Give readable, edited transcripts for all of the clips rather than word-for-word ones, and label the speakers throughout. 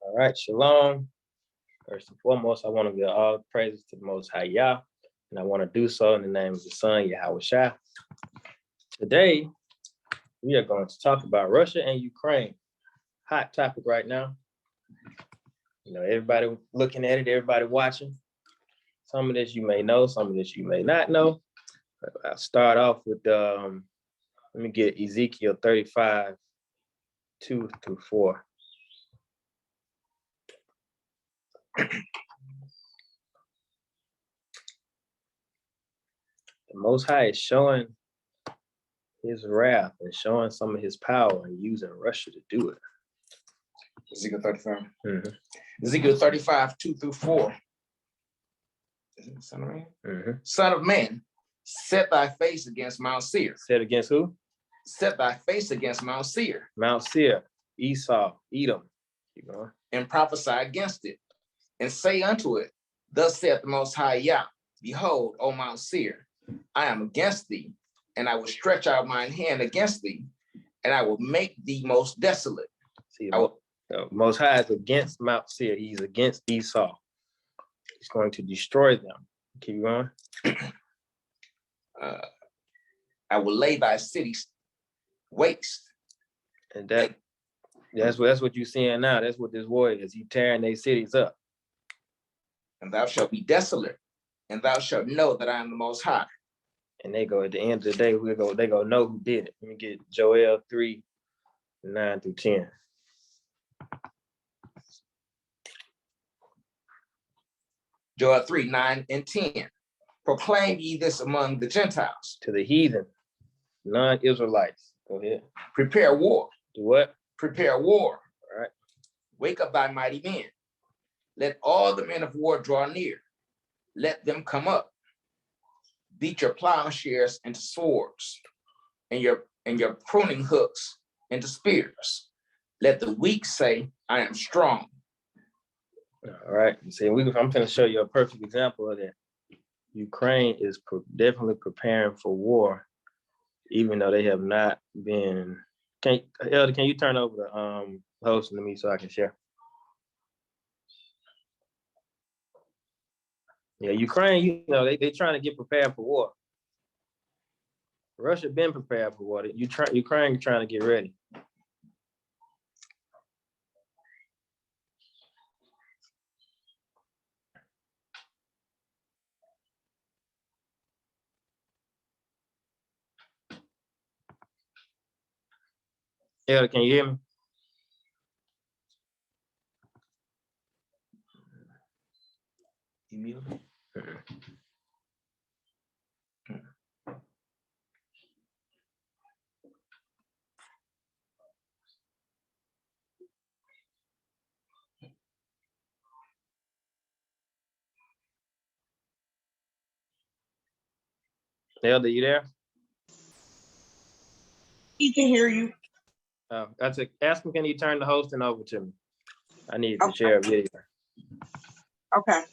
Speaker 1: All right, shalom. First and foremost, I want to give all praises to the Most High Yah, and I want to do so in the name of the Son, Yahweh Shai. Today, we are going to talk about Russia and Ukraine. Hot topic right now. You know, everybody looking at it, everybody watching. Some of this you may know, some of this you may not know. But I'll start off with, let me get Ezekiel 35, 2-4. The Most High is showing his wrath and showing some of his power and using Russia to do it.
Speaker 2: Ezekiel 35.
Speaker 1: Mm-hmm.
Speaker 2: Ezekiel 35, 2-4. Son of man?
Speaker 1: Mm-hmm.
Speaker 2: Son of man, set thy face against Mount Seir.
Speaker 1: Set against who?
Speaker 2: Set thy face against Mount Seir.
Speaker 1: Mount Seir, Esau, Edom. Keep going.
Speaker 2: And prophesy against it. And say unto it, thus saith the Most High Yah, behold, O Mount Seir, I am against thee, and I will stretch out mine hand against thee, and I will make thee most desolate.
Speaker 1: See, Most High is against Mount Seir. He's against Esau. He's going to destroy them. Keep going.
Speaker 2: I will lay thy cities waste.
Speaker 1: And that's what you're seeing now. That's what this war is. He tearing their cities up.
Speaker 2: And thou shalt be desolate, and thou shalt know that I am the Most High.
Speaker 1: And they go at the end of the day, they go know who did it. Let me get Joel 3, 9-10.
Speaker 2: Joel 3, 9 and 10. Proclaim ye this among the Gentiles.
Speaker 1: To the heathen, non-Israelites. Go ahead.
Speaker 2: Prepare war.
Speaker 1: Do what?
Speaker 2: Prepare war.
Speaker 1: All right.
Speaker 2: Wake up thy mighty men. Let all the men of war draw near. Let them come up. Beat your plowshares into swords, and your pruning hooks into spears. Let the weak say, I am strong.
Speaker 1: All right. See, I'm going to show you a perfect example of that. Ukraine is definitely preparing for war, even though they have not been. Elder, can you turn over the host to me so I can share? Yeah, Ukraine, you know, they trying to get prepared for war. Russia been prepared for war. Ukraine trying to get ready. Elder, can you hear me?
Speaker 2: Immediately.
Speaker 1: Elder, you there?
Speaker 3: He can hear you.
Speaker 1: Ask him, can you turn the hosting over to me? I need to share a video.
Speaker 3: Okay.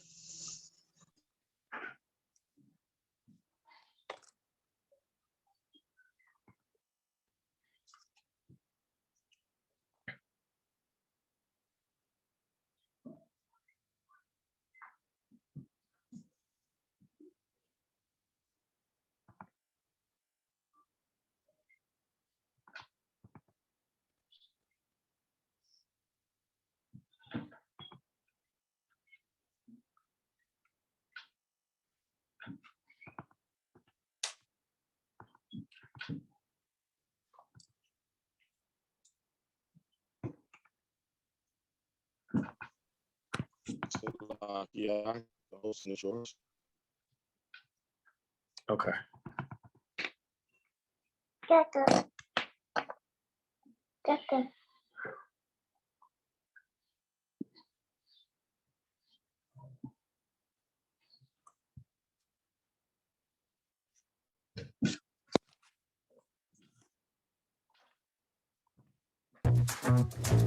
Speaker 4: Yeah, the hosting is yours.
Speaker 1: Okay.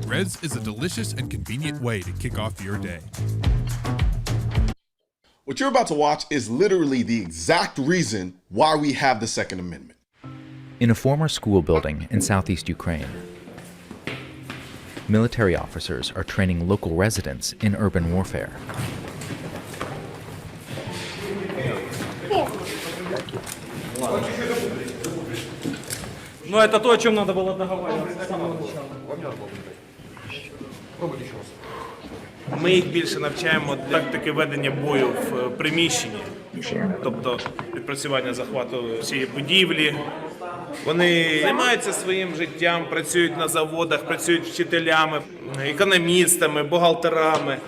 Speaker 5: Reds is a delicious and convenient way to kick off your day.
Speaker 6: What you're about to watch is literally the exact reason why we have the Second Amendment.
Speaker 7: In a former school building in southeast Ukraine, military officers are training local residents in urban warfare.
Speaker 8: Ну, это то, о чем надо было договариваться с самого начала.
Speaker 9: Ми їх більше навчаємо тактики ведення бою в приміщенні, тобто відпрацювання захвату всієї будівлі. Вони займаються своїм життям, працюють на заводах, працюють вчителями, економістами, бухгалтерами.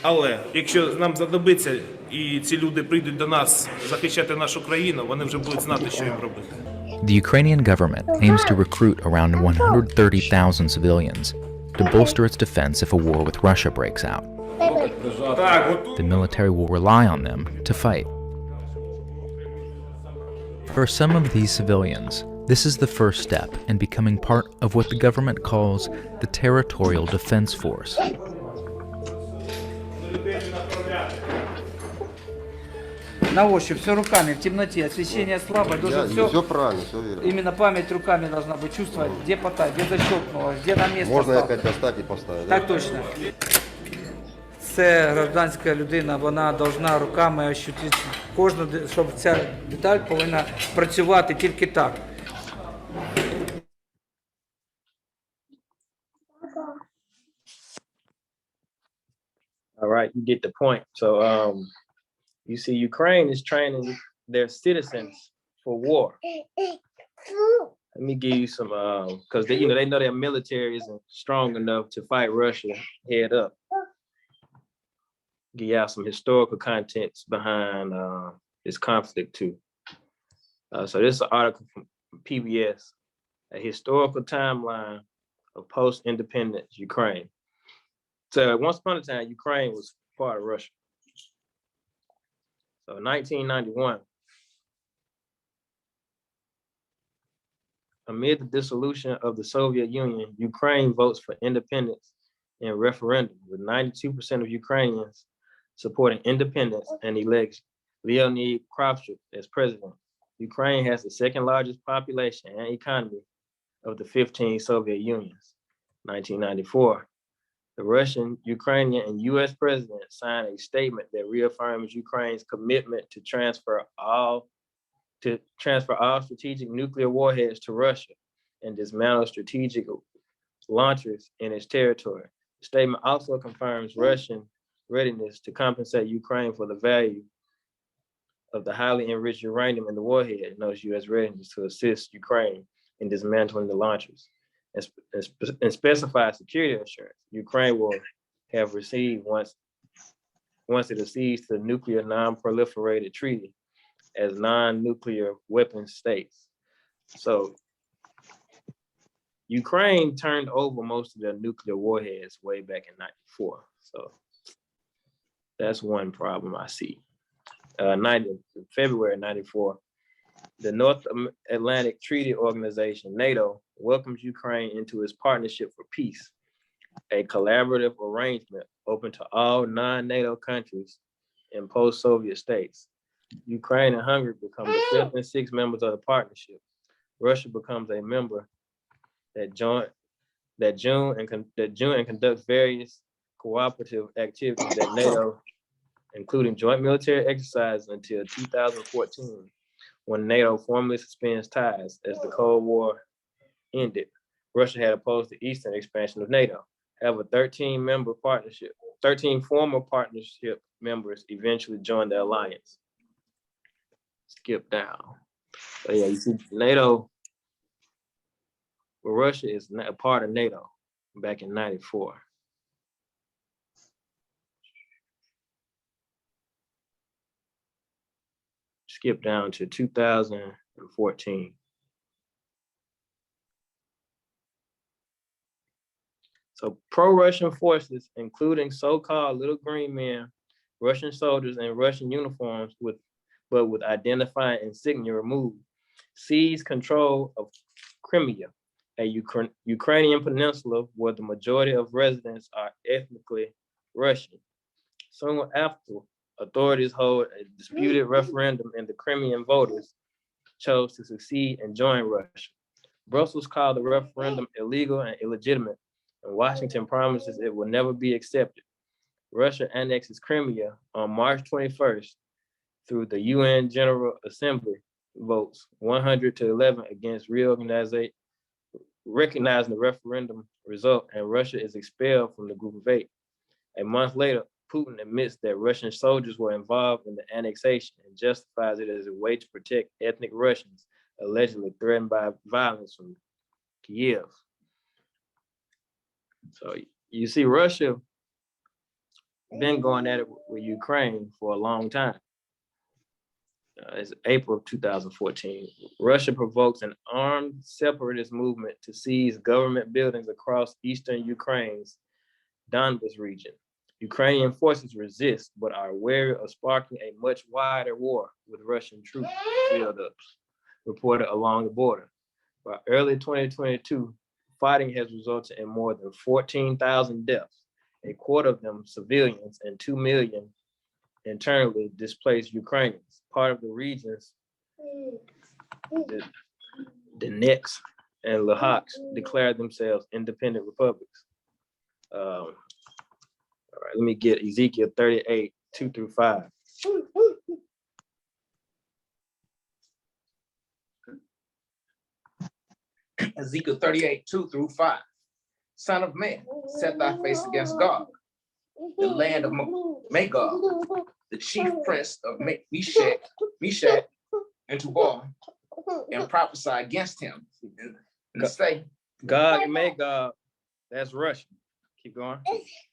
Speaker 9: Але якщо нам знадобиться і ці люди прийдуть до нас захищати нашу країну, вони вже будуть знати, що їм робити.
Speaker 7: The Ukrainian government aims to recruit around 130,000 civilians to bolster its defense if a war with Russia breaks out. The military will rely on them to fight. For some of these civilians, this is the first step in becoming part of what the government calls the Territorial Defense Force.
Speaker 8: На ощупь, все руками, в темноте, освещение слабое, должен все
Speaker 10: правильно, все верно.
Speaker 8: именно память руками должна быть, чувствовать, где пота, где защелкнуло, где на место.
Speaker 10: Можна
Speaker 8: став.
Speaker 10: опять достать і поставити.
Speaker 8: Так точно. Це гражданська людина, вона повинна руками ощутити кожну, щоб ця деталь повинна працювати тільки так.
Speaker 1: All right, you get the point. So you see Ukraine is training their citizens for war. Let me give you some because they know their military isn't strong enough to fight Russia head up. Give y'all some historical contents behind this conflict too. So this is an article from PBS, a historical timeline of post-independence Ukraine. So once upon a time, Ukraine was part of Russia. So in 1991, amid the dissolution of the Soviet Union, Ukraine votes for independence in referendum, with 92% of Ukrainians supporting independence and elects Leonid Kravchuk as president. Ukraine has the second largest population and economy of the 15 Soviet unions. 1994, the Russian, Ukrainian, and US president signed a statement that reaffirms Ukraine's commitment to transfer all strategic nuclear warheads to Russia and dismantle strategic launchers in its territory. The statement also confirms Russian readiness to compensate Ukraine for the value of the highly enriched uranium in the warhead, and those US readiness to assist Ukraine in dismantling the launchers, and specify security assurance Ukraine will have received once it accedes to the Nuclear Non-Proliferated Treaty as non-nuclear weapon states. So Ukraine turned over most of their nuclear warheads way back in '94. So that's one problem I see. February '94, the North Atlantic Treaty Organization, NATO, welcomes Ukraine into its Partnership for Peace, a collaborative arrangement open to all non-NATO countries and post-Soviet states. Ukraine and Hungary become the fifth and sixth members of the partnership. Russia becomes a member that join and conducts various cooperative activities at NATO, including joint military exercises until 2014, when NATO formally suspends ties as the Cold War ended. Russia had opposed the eastern expansion of NATO. However, 13 former partnership members eventually joined the alliance. Skip down. So yeah, you see NATO, well, Russia is not a part of NATO back in '94. Skip down to 2014. So pro-Russian forces, including so-called little green men, Russian soldiers in Russian uniforms with identifying insignia removed, seized control of Crimea, a Ukrainian peninsula where the majority of residents are ethnically Russian. Soon after, authorities hold a disputed referendum and the Crimean voters chose to succeed and join Russia. Brussels called the referendum illegal and illegitimate and Washington promises it will never be accepted. Russia annexes Crimea on March 21st through the UN General Assembly votes 100-11 against recognizing the referendum result, and Russia is expelled from the Group of Eight. A month later, Putin admits that Russian soldiers were involved in the annexation and justifies it as a way to protect ethnic Russians allegedly threatened by violence from Kiev. So you see, Russia been going at it with Ukraine for a long time. It's April of 2014. Russia provokes an armed separatist movement to seize government buildings across eastern Ukraine's Donbas region. Ukrainian forces resist, but are wary of sparking a much wider war with Russian troop buildups reported along the border. By early 2022, fighting has resulted in more than 14,000 deaths, a quarter of them civilians, and 2 million internally displaced Ukrainians. Part of the regions, the Donetsk and Luhansk, declared themselves independent republics. All right, let me get Ezekiel 38, 2-5.
Speaker 2: Ezekiel 38, 2-5. Son of man, set thy face against Gog, the land of Magog, the chief prince of Meshach and Tubal, and prophesy against him. And say,
Speaker 1: Gog and Magog, that's Russian. Keep going.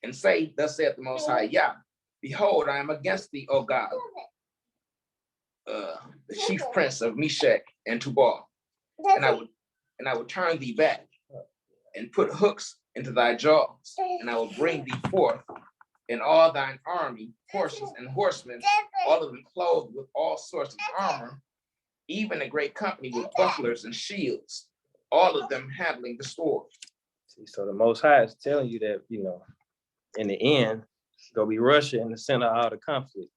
Speaker 2: And say, thus saith the Most High Yah, behold, I am against thee, O God, the chief prince of Meshach and Tubal, and I will turn thee back and put hooks into thy jaws, and I will bring thee forth in all thine army, horses and horsemen, all of them clothed with all sorts of armor, even a great company with bucklers and shields, all of them handling the sword.
Speaker 1: See, so the Most High is telling you that, you know, in the end, it's gonna be Russia in the center of all the conflict.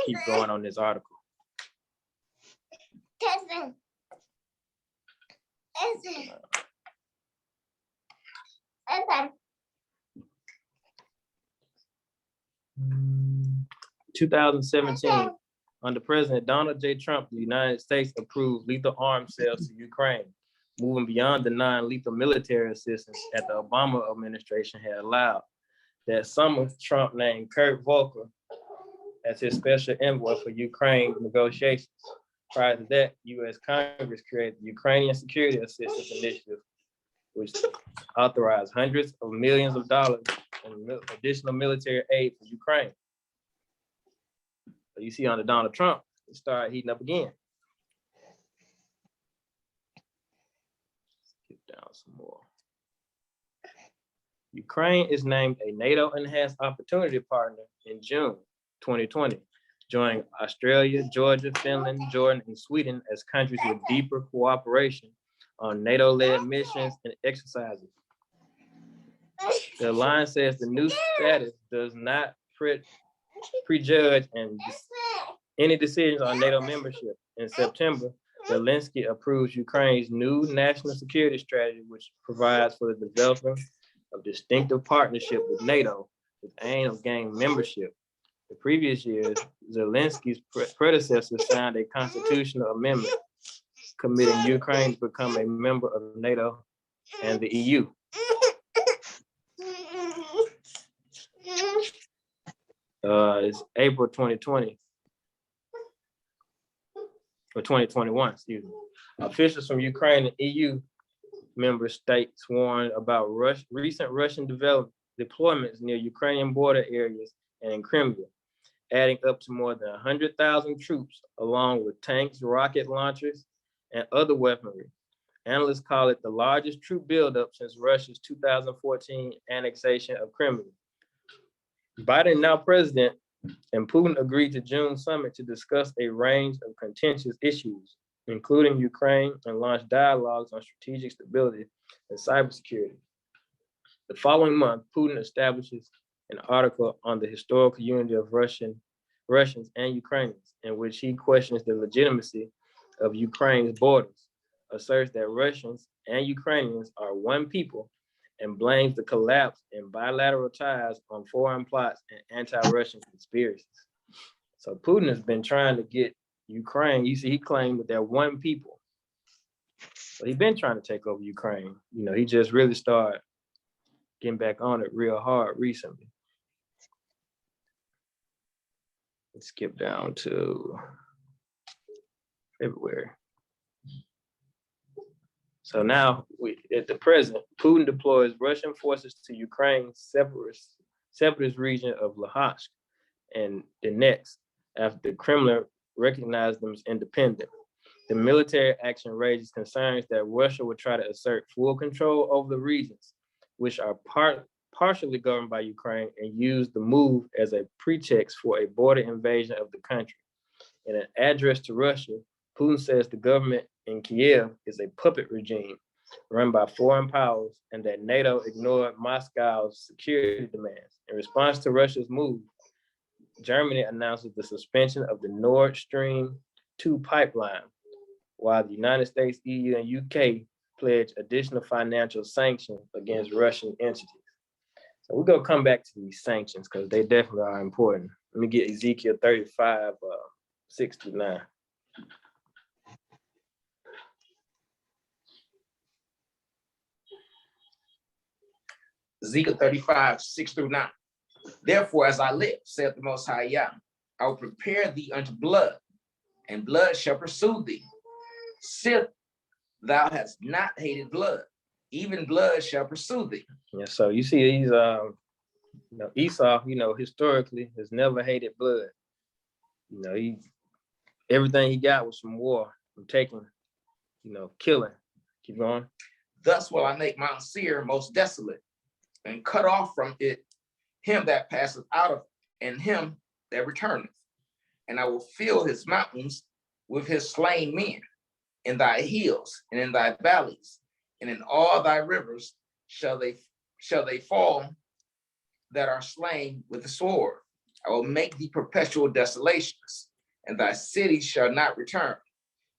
Speaker 1: Keep going on this article. 2017, under President Donald J. Trump, the United States approved lethal arms sales to Ukraine, moving beyond the non-lethal military assistance that the Obama administration had allowed. That summer, Trump named Kurt Volker as his special envoy for Ukraine negotiations. Prior to that, U.S. Congress created the Ukrainian Security Assistance Initiative, which authorized hundreds of millions of dollars in additional military aid for Ukraine. So you see under Donald Trump, it started heating up again. Skip down some more. Ukraine is named a NATO Enhanced Opportunity Partner in June 2020, joining Australia, Georgia, Finland, Jordan, and Sweden as countries with deeper cooperation on NATO-led missions and exercises. The alliance says the new status does not prejudge any decisions on NATO membership. In September, Zelensky approves Ukraine's new national security strategy, which provides for the development of distinctive partnership with NATO with aim of gaining membership. The previous years, Zelensky's predecessor signed a constitutional amendment committing Ukraine to become a member of NATO and the EU. It's April 2020, or 2021, excuse me. Officials from Ukraine and EU member states warned about recent Russian deployments near Ukrainian border areas and in Crimea, adding up to more than 100,000 troops, along with tanks, rocket launchers, and other weaponry. Analysts call it the largest troop buildup since Russia's 2014 annexation of Crimea. Biden, now president, and Putin agreed to June summit to discuss a range of contentious issues, including Ukraine, and launch dialogues on strategic stability and cybersecurity. The following month, Putin establishes an article on the historical unity of Russians and Ukrainians, in which he questions the legitimacy of Ukraine's borders. asserts that Russians and Ukrainians are one people and blames the collapse in bilateral ties on foreign plots and anti-Russian conspiracies. So Putin has been trying to get Ukraine. You see, he claimed that they're one people. So he's been trying to take over Ukraine. You know, he just really started getting back on it real hard recently. Let's skip down to February. So now, at the present, Putin deploys Russian forces to Ukraine's separatist region of Luhansk and Donetsk after the Kremlin recognized them as independent. The military action raises concerns that Russia would try to assert full control over the regions, which are partially governed by Ukraine, and use the move as a pretext for a border invasion of the country. In an address to Russia, Putin says the government in Kiev is a puppet regime run by foreign powers and that NATO ignored Moscow's security demands. In response to Russia's move, Germany announces the suspension of the Nord Stream 2 pipeline, while the United States, EU, and UK pledge additional financial sanctions against Russian entities. So we're gonna come back to these sanctions because they definitely are important. Let me get Ezekiel 35, 6-9.
Speaker 2: Ezekiel 35, 6-9. Therefore, as I live, saith the Most High Yah, I will prepare thee unto blood, and blood shall pursue thee. Sith thou hast not hated blood, even blood shall pursue thee.
Speaker 1: Yeah, so you see these, Esau, historically has never hated blood. Everything he got was from war, from taking, killing. Keep going.
Speaker 2: Thus will I make Mount Seir most desolate, and cut off from it him that passeth out of, and him that returneth. And I will fill his mountains with his slain men, in thy hills and in thy valleys, and in all thy rivers shall they fall that are slain with the sword. I will make thee perpetual desolations, and thy cities shall not return,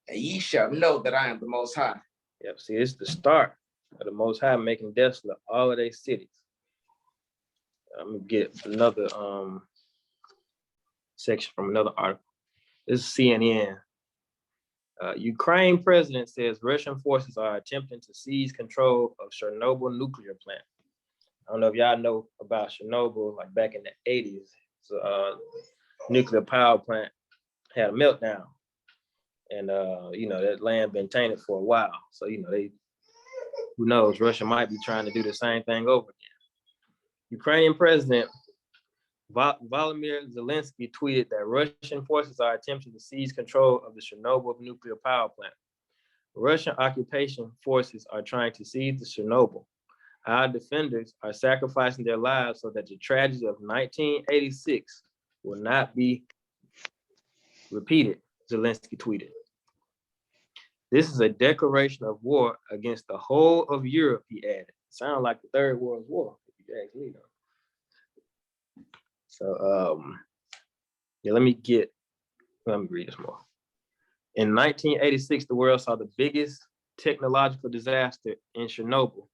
Speaker 2: and ye shall know that I am the Most High.
Speaker 1: Yep, see, it's the start of the Most High making desolate all of their cities. I'm gonna get another section from another article. This is CNN. Ukraine president says Russian forces are attempting to seize control of Chernobyl nuclear plant. I don't know if y'all know about Chernobyl, like back in the 80s, nuclear power plant had a meltdown. And, that land been tainted for a while. So, who knows, Russia might be trying to do the same thing over again. Ukrainian President Volodymyr Zelensky tweeted that Russian forces are attempting to seize control of the Chernobyl nuclear power plant. Russian occupation forces are trying to seize the Chernobyl. Our defenders are sacrificing their lives so that the tragedy of 1986 will not be repeated, Zelensky tweeted. This is a declaration of war against the whole of Europe, he added. Sounds like the Third World War, if you ask me, though. So, let me read this more. In 1986, the world saw the biggest technological disaster in Chernobyl,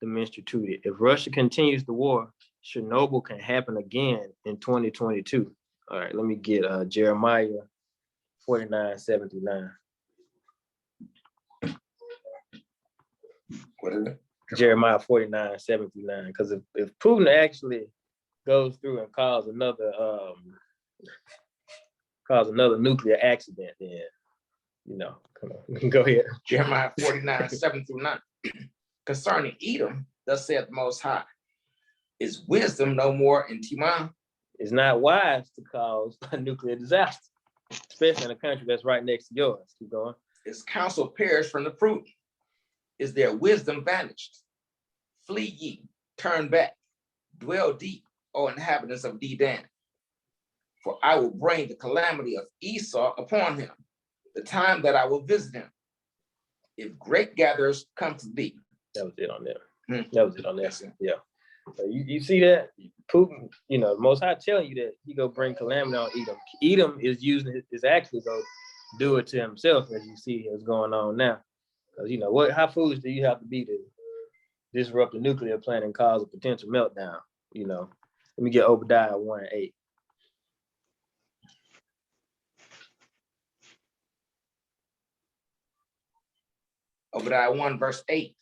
Speaker 1: the minister tweeted. If Russia continues the war, Chernobyl can happen again in 2022. All right, let me get Jeremiah 49, 7-9.
Speaker 2: What is it?
Speaker 1: Jeremiah 49, 7-9. Because if Putin actually goes through and cause another nuclear accident, then come on, go ahead.
Speaker 2: Jeremiah 49, 7-9. Concerning Edom, thus saith the Most High, is wisdom no more in Teman?
Speaker 1: It's not wise to cause a nuclear disaster, especially in a country that's right next to yours. Keep going.
Speaker 2: Is counsel perished from the prudent? Is their wisdom vanished? Flee ye, turn back, dwell deep, O inhabitants of Dedan. For I will bring the calamity of Esau upon him, the time that I will visit him. If grape gatherers come to thee.
Speaker 1: That was it on there. That was it on there. Yeah. So you see that? Putin, the Most High telling you that he go bring calamity on Edom. Edom is actually going to do it to himself, as you see what's going on now. Because, you know, how foolish do you have to be to disrupt a nuclear plant and cause a potential meltdown? You know, let me get Obadiah 1:8.
Speaker 2: Obadiah 1 verse 8.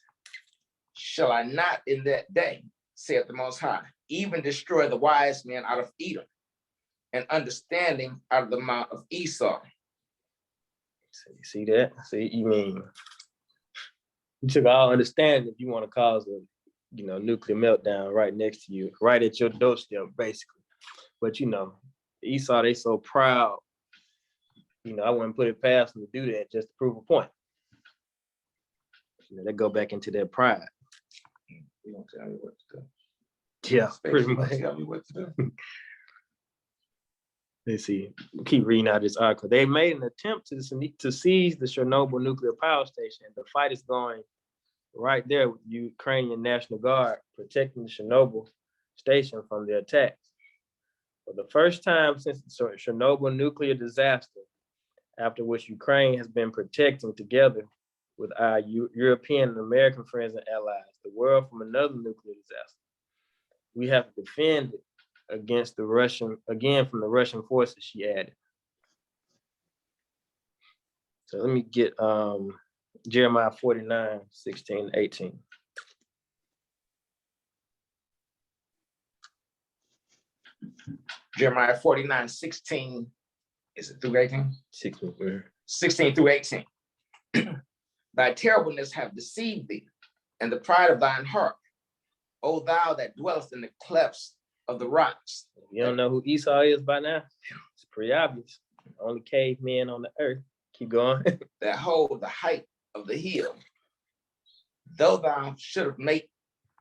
Speaker 2: Shall I not in that day, saith the Most High, even destroy the wise men out of Edom, and understanding out of the mount of Esau?
Speaker 1: So you see that? See, you mean you took all understanding if you want to cause a, you know, nuclear meltdown right next to you, right at your doorstep, basically. But you know, Esau, they so proud. You know, I wouldn't put it past them to do that just to prove a point. You know, they go back into their pride.
Speaker 2: You don't tell me what to do.
Speaker 1: Yeah, pretty much.
Speaker 2: Tell me what to do.
Speaker 1: Let's see. Keep reading out this article. They made an attempt to seize the Chernobyl nuclear power station. The fight is going right there with the Ukrainian National Guard protecting the Chernobyl station from the attacks. For the first time since the Chernobyl nuclear disaster, after which Ukraine has been protecting together with our European and American friends and allies, the world from another nuclear disaster. We have to defend it against the Russian, again from the Russian forces, she added. So let me get Jeremiah 49, 16, 18.
Speaker 2: Jeremiah 49, 16. Is it through 18?
Speaker 1: 16.
Speaker 2: 16 through 18. Thy terribleness have deceived thee, and the pride of thine heart, O thou that dwellest in the clefts of the rocks.
Speaker 1: You don't know who Esau is by now? It's pretty obvious. Only cavemen on the earth. Keep going.
Speaker 2: That hold the height of the hill. Though thou shouldst make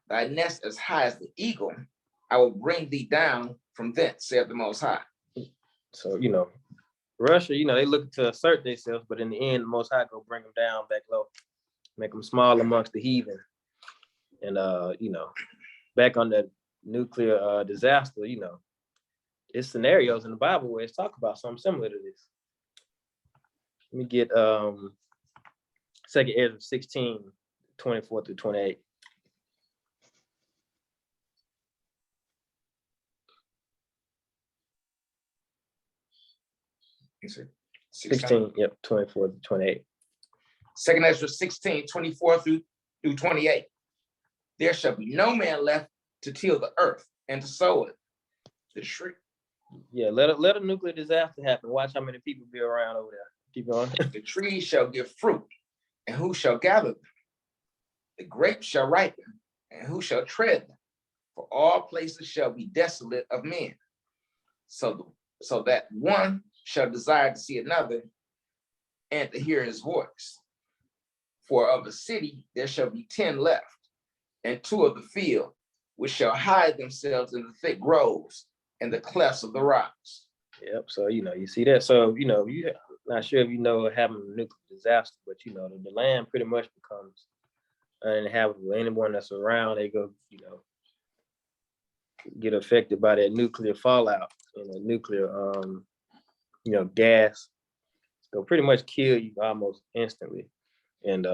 Speaker 2: thy nest as high as the eagle, I will bring thee down from thence, saith the Most High.
Speaker 1: So, you know, Russia, you know, they look to assert themselves, but in the end, the Most High go bring them down back low, make them small amongst the heathen. And, you know, back on the nuclear disaster, you know, it's scenarios in the Bible where it's talk about something similar to this. Let me get 2 Ezra 16, 24 through 28.
Speaker 2: You see?
Speaker 1: 16, yep, 24 to 28.
Speaker 2: 2 Ezra 16, 24 through 28. There shall be no man left to till the earth and to sow it. The tree.
Speaker 1: Yeah, let a nuclear disaster happen. Watch how many people be around over there. Keep going.
Speaker 2: The trees shall give fruit, and who shall gather them? The grapes shall ripen, and who shall tread them? For all places shall be desolate of men. So that one shall desire to see another and to hear his voice. For of a city there shall be 10 left, and 2 of the field, which shall hide themselves in the thick groves and the clefts of the rocks.
Speaker 1: Yep. So, you know, you see that. So, you know, you're not sure if you know having a nuclear disaster, but, you know, the land pretty much becomes uninhabitable. Anyone that's around, they go, you know, get affected by that nuclear fallout and the nuclear, you know, gas. So pretty much kill you almost instantly. And,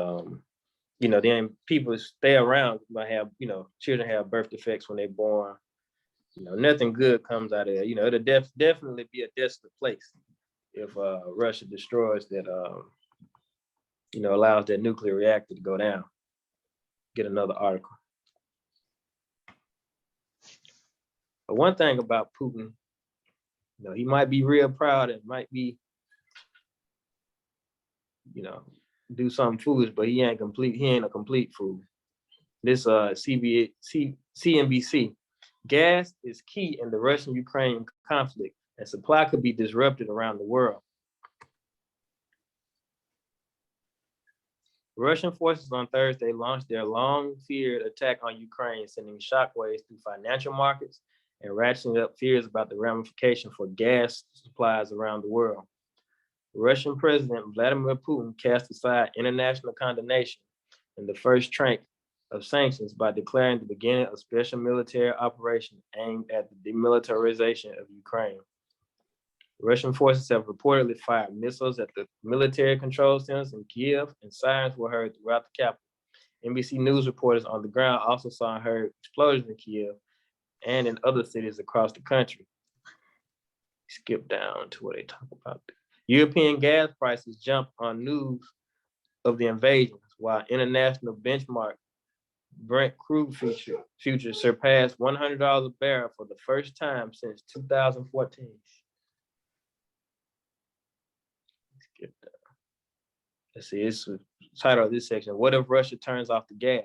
Speaker 1: you know, then people stay around, might have, you know, children have birth defects when they're born. You know, nothing good comes out of it. You know, it'll definitely be a desolate place if Russia destroys that, you know, allows that nuclear reactor to go down. Get another article. But one thing about Putin, you know, he might be real proud and might be, you know, do something foolish, but he ain't a complete fool. This CNBC, gas is key in the Russian-Ukraine conflict, and supply could be disrupted around the world. Russian forces on Thursday launched their long-feared attack on Ukraine, sending shockwaves through financial markets and ratcheting up fears about the ramification for gas supplies around the world. Russian President Vladimir Putin cast aside international condemnation in the first tranche of sanctions by declaring the beginning of special military operation aimed at the demilitarization of Ukraine. Russian forces have reportedly fired missiles at the military control centers in Kiev, and sirens were heard throughout the capital. NBC News reporters on the ground also saw and heard explosions in Kiev and in other cities across the country. Skip down to where they talk about it. European gas prices jumped on news of the invasion, while international benchmark Brent crude futures surpassed $100 a barrel for the first time since 2014. Skip down. Let's see, it's the title of this section. What if Russia turns off the gas?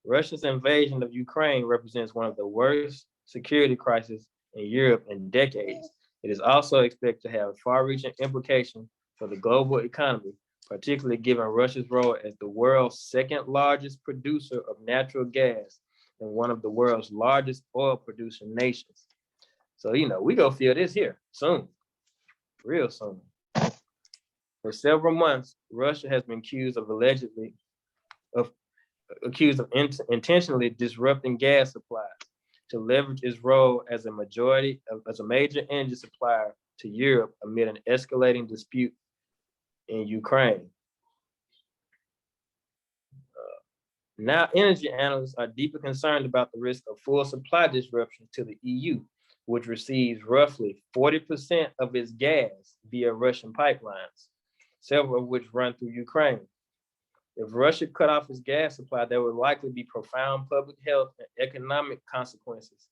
Speaker 1: Russia's invasion of Ukraine represents one of the worst security crises in Europe in decades. It is also expected to have far-reaching implications for the global economy, particularly given Russia's role as the world's second largest producer of natural gas and one of the world's largest oil producing nations. So, you know, we gonna feel this here soon, real soon. For several months, Russia has been accused of intentionally disrupting gas supplies to leverage its role as a major energy supplier to Europe amid an escalating dispute in Ukraine. Now, energy analysts are deeply concerned about the risk of full supply disruption to the EU, which receives roughly 40% of its gas via Russian pipelines, several of which run through Ukraine. If Russia cut off its gas supply, there would likely be profound public health and economic consequences,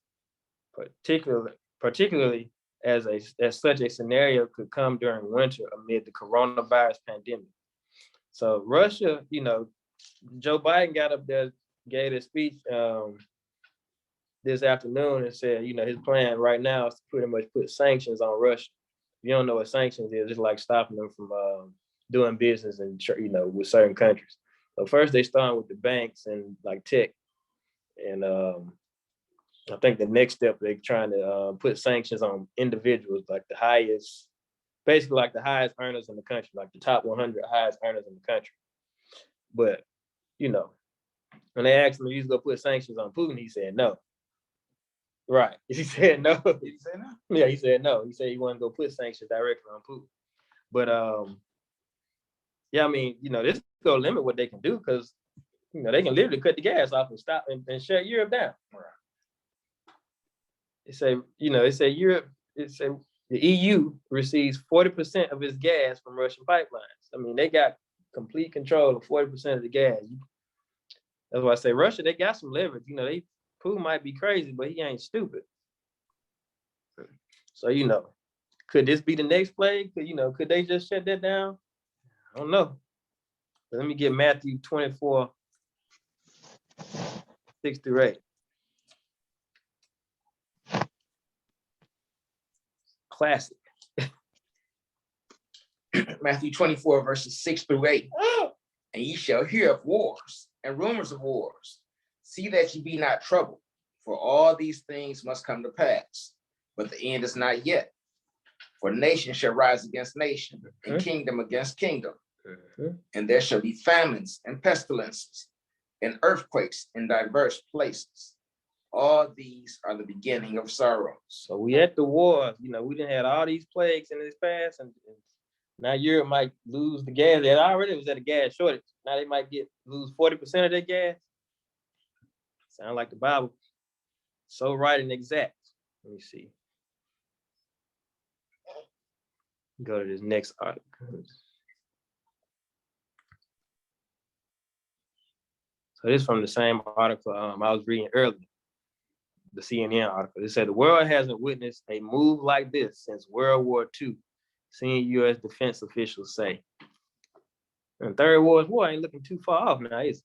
Speaker 1: particularly as such a scenario could come during winter amid the coronavirus pandemic. So Russia, you know, Joe Biden got up there, gave a speech this afternoon and said, you know, his plan right now is to pretty much put sanctions on Russia. If you don't know what sanctions is, it's like stopping them from doing business and, you know, with certain countries. So first they started with the banks and like tech. And I think the next step, they're trying to put sanctions on individuals, like the highest, basically like the highest earners in the country, like the top 100 highest earners in the country. But, you know, when they asked him if he was gonna put sanctions on Putin, he said no. Right, he said no.
Speaker 2: Did he say no?
Speaker 1: Yeah, he said no. He said he wasn't gonna put sanctions directly on Putin. But yeah, I mean, you know, this is gonna limit what they can do, because, you know, they can literally cut the gas off and stop and shut Europe down.
Speaker 2: Right.
Speaker 1: They say, you know, Europe, the EU receives 40% of its gas from Russian pipelines. I mean, they got complete control of 40% of the gas. That's why I say Russia, they got some leverage. You know, Putin might be crazy, but he ain't stupid. So, you know, could this be the next plague? Could they just shut that down? I don't know. But let me get Matthew 24, 6-8. Classic.
Speaker 2: Matthew 24, verses 6-8. And ye shall hear of wars and rumors of wars. See that ye be not troubled, for all these things must come to pass, but the end is not yet. For nation shall rise against nation, and kingdom against kingdom. And there shall be famines and pestilences and earthquakes in diverse places. All these are the beginning of sorrows.
Speaker 1: So we at the war. You know, we done had all these plagues in this past, and now Europe might lose the gas. It already was at a gas shortage. Now they might lose 40% of their gas. Sound like the Bible. So right and exact. Let me see. Go to this next article. So this is from the same article I was reading earlier, the CNN article. It said the world hasn't witnessed a move like this since World War II, senior U.S. defense officials say. And Third World War ain't looking too far off now, is it?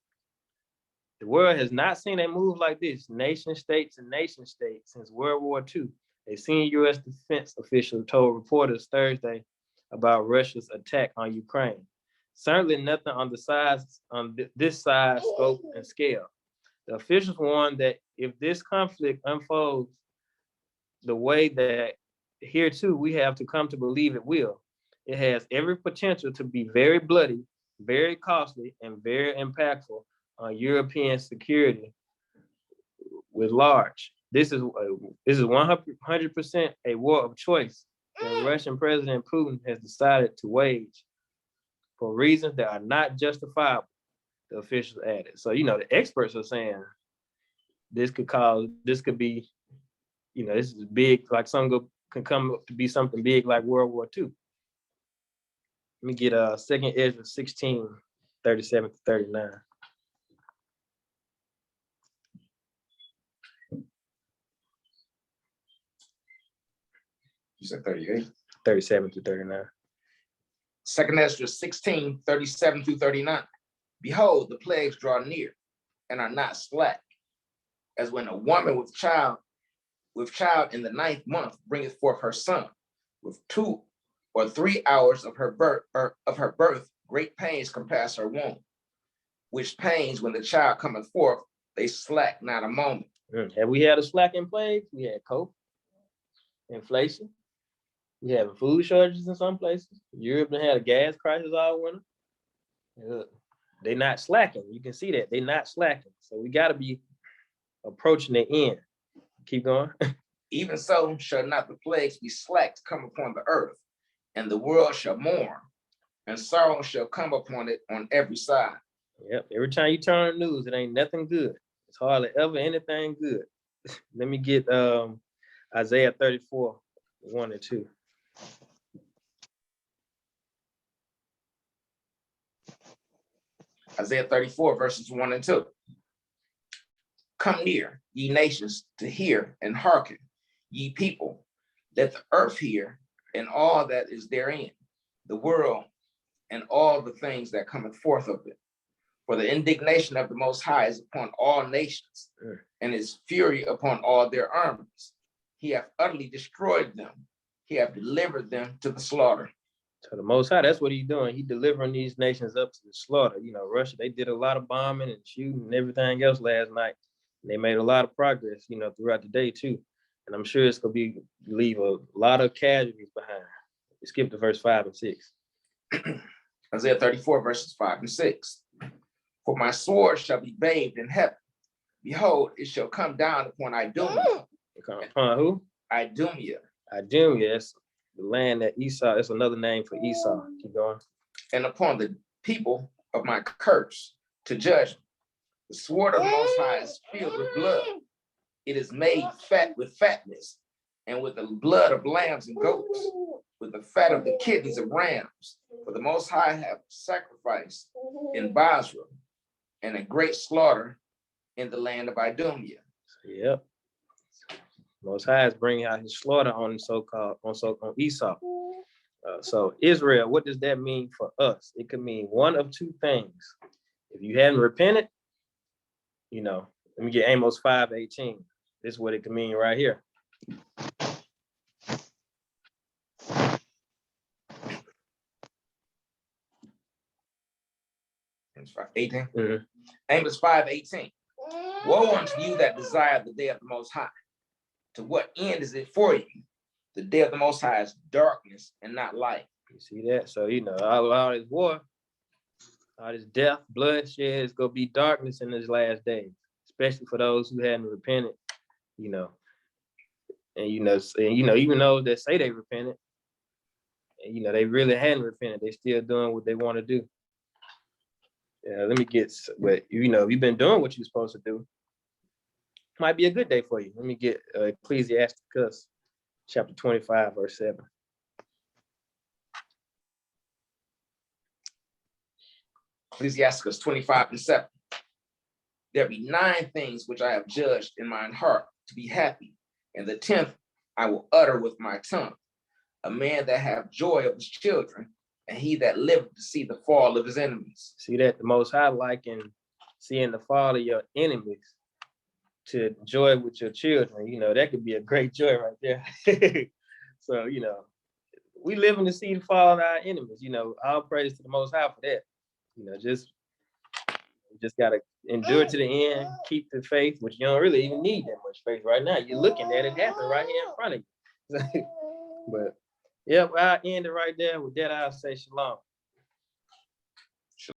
Speaker 1: The world has not seen a move like this, nation states to nation states, since World War II. A senior U.S. defense official told reporters Thursday about Russia's attack on Ukraine. Certainly nothing on this size, scope, and scale. The officials warned that if this conflict unfolds the way that here too we have to come to believe it will, it has every potential to be very bloody, very costly, and very impactful on European security with large. This is 100% a war of choice, the Russian President Putin has decided to wage for reasons that are not justifiable, the officials added. So, you know, the experts are saying this could be, you know, this is big, like can come up to be something big like World War II. Let me get 2nd Ezra 16, 37 to 39.
Speaker 2: You said 38.
Speaker 1: 37 to 39.
Speaker 2: 2nd Ezra 16, 37 through 39. Behold, the plagues draw near and are not slack, as when a woman with child in the 9th month bringeth forth her son, with 2 or 3 hours of her birth, great pains compass her womb, which pains when the child cometh forth, they slack not a moment.
Speaker 1: Have we had a slacking plague? We had COVID, inflation. We having food shortages in some places. Europe had a gas crisis all winter. They're not slacking. You can see that they're not slacking. So we got to be approaching the end. Keep going.
Speaker 2: Even so shall not the plagues be slack to come upon the earth, and the world shall mourn, and sorrow shall come upon it on every side.
Speaker 1: Yep. Every time you turn on the news, it ain't nothing good. It's hardly ever anything good. Let me get Isaiah 34, 1 and 2.
Speaker 2: Isaiah 34, verses 1 and 2. Come near, ye nations, to hear and hearken, ye people. Let the earth hear, and all that is therein, the world, and all the things that cometh forth of it. For the indignation of the Most High is upon all nations, and his fury upon all their armies. He hath utterly destroyed them. He hath delivered them to the slaughter.
Speaker 1: So the Most High, that's what he's doing. He's delivering these nations up to the slaughter. You know, Russia, they did a lot of bombing and shooting and everything else last night. And they made a lot of progress, you know, throughout the day too. And I'm sure it's gonna leave a lot of casualties behind. Skip to verse 5 and 6.
Speaker 2: Isaiah 34, verses 5 and 6. For my sword shall be bathed in heaven. Behold, it shall come down upon Idumea.
Speaker 1: Upon who?
Speaker 2: Idumea.
Speaker 1: Idumea, that's the land that Esau, that's another name for Esau. Keep going.
Speaker 2: And upon the people of my curse to judge them. The sword of the Most High is filled with blood. It is made fat with fatness, and with the blood of lambs and goats, with the fat of the kidneys of rams. For the Most High have sacrificed in Basra, and a great slaughter in the land of Idumea.
Speaker 1: Yep. Most High is bringing out his slaughter on Esau. So Israel, what does that mean for us? It could mean one of two things. If you hadn't repented, you know, let me get Amos 5:18. This is what it could mean right here.
Speaker 2: Amos 5:18.
Speaker 1: Mhm.
Speaker 2: Amos 5:18. Woe unto you that desire the day of the Most High. To what end is it for you? The day of the Most High is darkness and not light.
Speaker 1: You see that? So, you know, all this war, all this death, bloodshed, is going to be darkness in this last days, especially for those who hadn't repented, you know. And, you know, even those that say they repented, and, you know, they really hadn't repented. They still doing what they want to do. Yeah, let me get, but, you know, if you've been doing what you're supposed to do, might be a good day for you. Let me get Ecclesiasticus chapter 25, verse 7.
Speaker 2: Ecclesiasticus 25 and 7. There be 9 things which I have judged in mine heart to be happy, and the 10th I will utter with my tongue. A man that have joy of his children, and he that liveth to see the fall of his enemies.
Speaker 1: See that? The Most High liking seeing the fall of your enemies to joy with your children. You know, that could be a great joy right there. So, you know, we living to see the fall of our enemies. You know, all praise to the Most High for that. You know, just gotta endure to the end, keep the faith, which you don't really even need that much faith right now. You're looking at it happen right here in front of you. But yeah, I'll end it right there. With that, I'll say shalom.